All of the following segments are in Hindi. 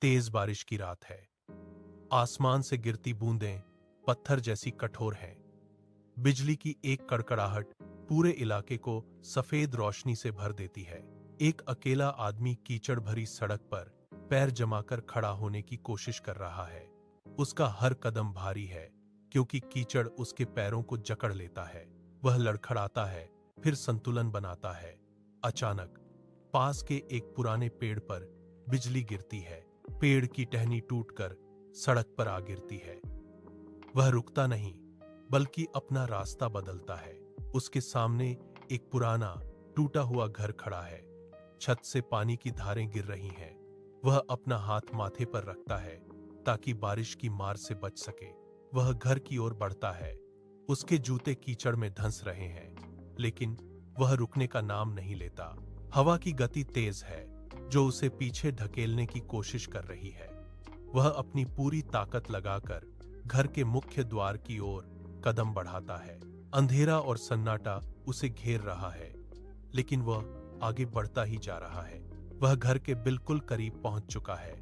तेज बारिश की रात है। आसमान से गिरती बूंदें पत्थर जैसी कठोर हैं। बिजली की एक कड़कड़ाहट पूरे इलाके को सफेद रोशनी से भर देती है। एक अकेला आदमी कीचड़ भरी सड़क पर पैर जमाकर खड़ा होने की कोशिश कर रहा है। उसका हर कदम भारी है क्योंकि कीचड़ उसके पैरों को जकड़ लेता है। वह लड़खड़ाता है, फिर संतुलन बनाता है। अचानक पास के एक पुराने पेड़ पर बिजली गिरती है। पेड़ की टहनी टूटकर सड़क पर आ गिरती है। वह रुकता नहीं, बल्कि अपना रास्ता बदलता है। उसके सामने एक पुराना टूटा हुआ घर खड़ा है। छत से पानी की धारें गिर रही हैं। वह अपना हाथ माथे पर रखता है ताकि बारिश की मार से बच सके। वह घर की ओर बढ़ता है। उसके जूते कीचड़ में धंस रहे हैं, लेकिन वह रुकने का नाम नहीं लेता। हवा की गति तेज है, जो उसे पीछे ढकेलने की कोशिश कर रही है। वह अपनी पूरी ताकत लगाकर घर के मुख्य द्वार की ओर कदम बढ़ाता है। अंधेरा और सन्नाटा उसे घेर रहा है, लेकिन वह आगे बढ़ता ही जा रहा है। वह घर के बिल्कुल करीब पहुंच चुका है।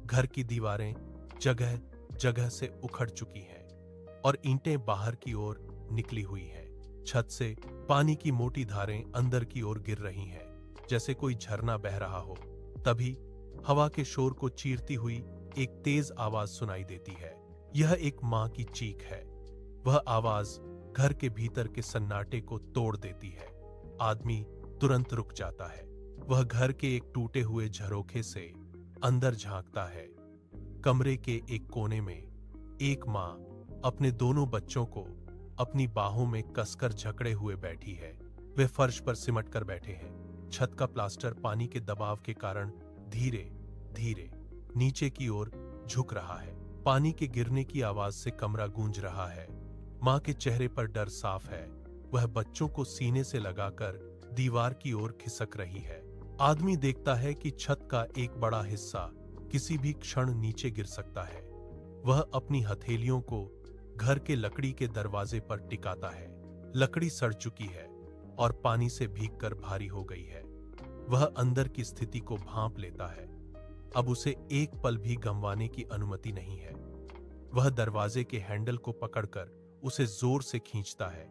घर की दीवारें जगह जगह से उखड़ चुकी हैं और ईंटें बाहर की ओर निकली हुई हैं। छत से पानी की मोटी धारें अंदर की ओर गिर रही हैं, जैसे कोई झरना बह रहा हो। तभी हवा के शोर को चीरती हुई एक तेज आवाज सुनाई देती है। यह एक मां की चीख है। वह आवाज घर के भीतर के सन्नाटे को तोड़ देती है। आदमी तुरंत रुक जाता है। वह घर के एक टूटे हुए झरोखे से अंदर झांकता है। कमरे के एक कोने में एक मां अपने दोनों बच्चों को अपनी बाहों में कसकर जकड़े हुए बैठी है। वे फर्श पर सिमट कर बैठे हैं। छत का प्लास्टर पानी के दबाव के कारण धीरे धीरे नीचे की ओर झुक रहा है। पानी के गिरने की आवाज से कमरा गूंज रहा है। मां के चेहरे पर डर साफ है। वह बच्चों को सीने से लगाकर दीवार की ओर खिसक रही है। आदमी देखता है कि छत का एक बड़ा हिस्सा किसी भी क्षण नीचे गिर सकता है। वह अपनी हथेलियों को घर के लकड़ी के दरवाजे पर टिकाता है। लकड़ी सड़ चुकी है और पानी से भीगकर भारी हो गई है। वह अंदर की स्थिति को भांप लेता है। अब उसे एक पल भी गंवाने की अनुमति नहीं है। वह दरवाजे के हैंडल को पकड़कर उसे जोर से खींचता है,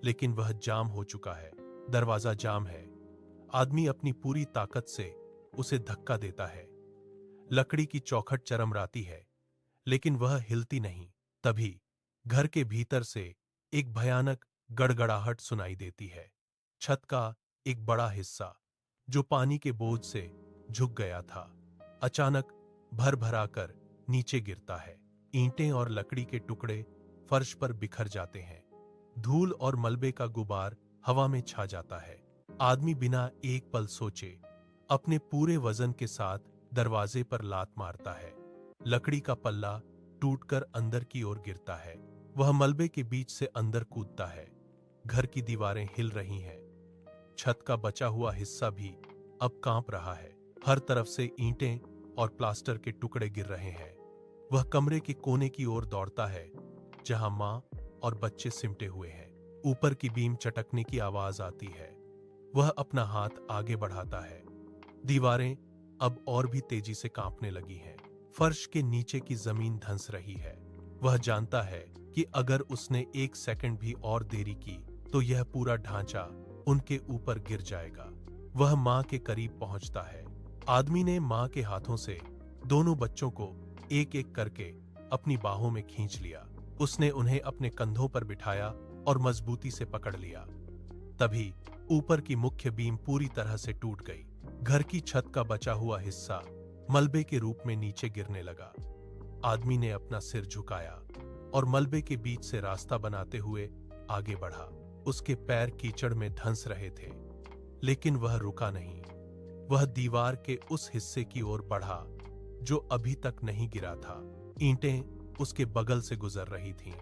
लेकिन वह जाम हो चुका है। दरवाजा जाम है। आदमी अपनी पूरी ताकत से उसे धक्का देता है। लकड़ी की चौखट चरमराती है, लेकिन वह हिलती नहीं। तभी घर के भीतर से एक भयानक गड़गड़ाहट सुनाई देती है। छत का एक बड़ा हिस्सा, जो पानी के बोझ से झुक गया था, अचानक भर भराकर नीचे गिरता है। ईंटें और लकड़ी के टुकड़े फर्श पर बिखर जाते हैं। धूल और मलबे का गुबार हवा में छा जाता है। आदमी बिना एक पल सोचे अपने पूरे वजन के साथ दरवाजे पर लात मारता है। लकड़ी का पल्ला टूटकर अंदर की ओर गिरता है। वह मलबे के बीच से अंदर कूदता है। घर की दीवारें हिल रही हैं। छत का बचा हुआ हिस्सा भी अब कांप रहा है। हर तरफ से ईंटें और प्लास्टर के टुकड़े गिर रहे हैं। वह कमरे के कोने की ओर दौड़ता है, जहां मां और बच्चे सिमटे हुए हैं। ऊपर की बीम चटकने की आवाज आती है। वह अपना हाथ आगे बढ़ाता है। दीवारें अब और भी तेजी से कांपने लगी हैं। फर्श के नीचे की जमीन धंस रही है। वह जानता है कि अगर उसने एक सेकंड भी और देरी की तो यह पूरा ढांचा उनके ऊपर गिर जाएगा। वह मां के करीब पहुंचता है। आदमी ने मां के हाथों से दोनों बच्चों को एक एक करके अपनी बाहों में खींच लिया। उसने उन्हें अपने कंधों पर बिठाया और मजबूती से पकड़ लिया। तभी ऊपर की मुख्य बीम पूरी तरह से टूट गई। घर की छत का बचा हुआ हिस्सा मलबे के रूप में नीचे गिरने लगा। आदमी ने अपना सिर झुकाया और मलबे के बीच से रास्ता बनाते हुए आगे बढ़ा। उसके पैर कीचड़ में धंस रहे थे, लेकिन वह रुका नहीं। वह दीवार के उस हिस्से की ओर बढ़ा जो अभी तक नहीं गिरा था। ईंटें उसके बगल से गुजर रही थीं।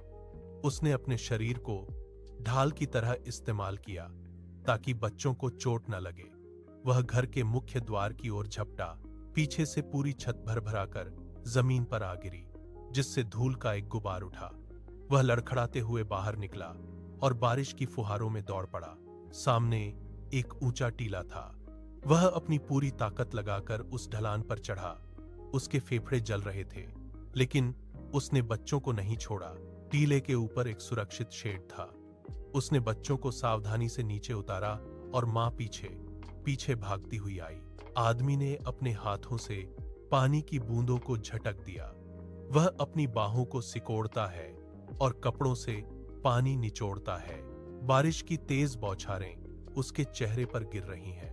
उसने अपने शरीर को ढाल की तरह इस्तेमाल किया ताकि बच्चों को चोट न लगे। वह घर के मुख्य द्वार की ओर झपटा। पीछे से पूरी छत भरभराकर जमीन पर आ गिरी, जिससे धूल का एक गुबार उठा। वह लड़खड़ाते हुए बाहर निकला और बारिश की फुहारों में दौड़ पड़ा। सामने एक ऊंचा टीला था। वह अपनी पूरी ताकत लगाकर उस ढलान पर चढ़ा। उसके फेफड़े जल रहे थे, लेकिन उसने बच्चों को नहीं छोड़ा। टीले के ऊपर एक सुरक्षित शेड था। उसने बच्चों को सावधानी से नीचे उतारा और मां पीछे पीछे भागती हुई आई। आदमी ने अपने हाथों से पानी की बूंदों को झटक दिया। वह अपनी बाहों को सिकोड़ता है और कपड़ों से पानी निचोड़ता है। बारिश की तेज बौछारें उसके चेहरे पर गिर रही हैं।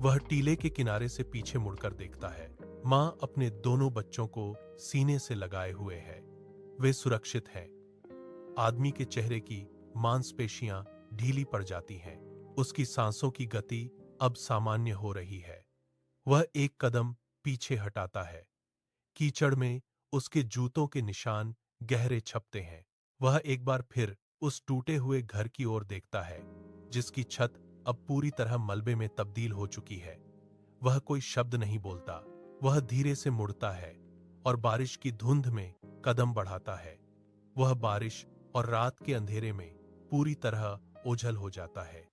वह टीले के किनारे से पीछे मुड़कर देखता है। मां अपने दोनों बच्चों को सीने से लगाए हुए है। वे सुरक्षित हैं। आदमी के चेहरे की मांसपेशियां ढीली पड़ जाती हैं। उसकी सांसों की गति अब सामान्य हो रही है। वह एक कदम पीछे हटाता है। कीचड़ में उसके जूतों के निशान गहरे छपते हैं। वह एक बार फिर उस टूटे हुए घर की ओर देखता है, जिसकी छत अब पूरी तरह मलबे में तब्दील हो चुकी है। वह कोई शब्द नहीं बोलता। वह धीरे से मुड़ता है और बारिश की धुंध में कदम बढ़ाता है। वह बारिश और रात के अंधेरे में पूरी तरह ओझल हो जाता है।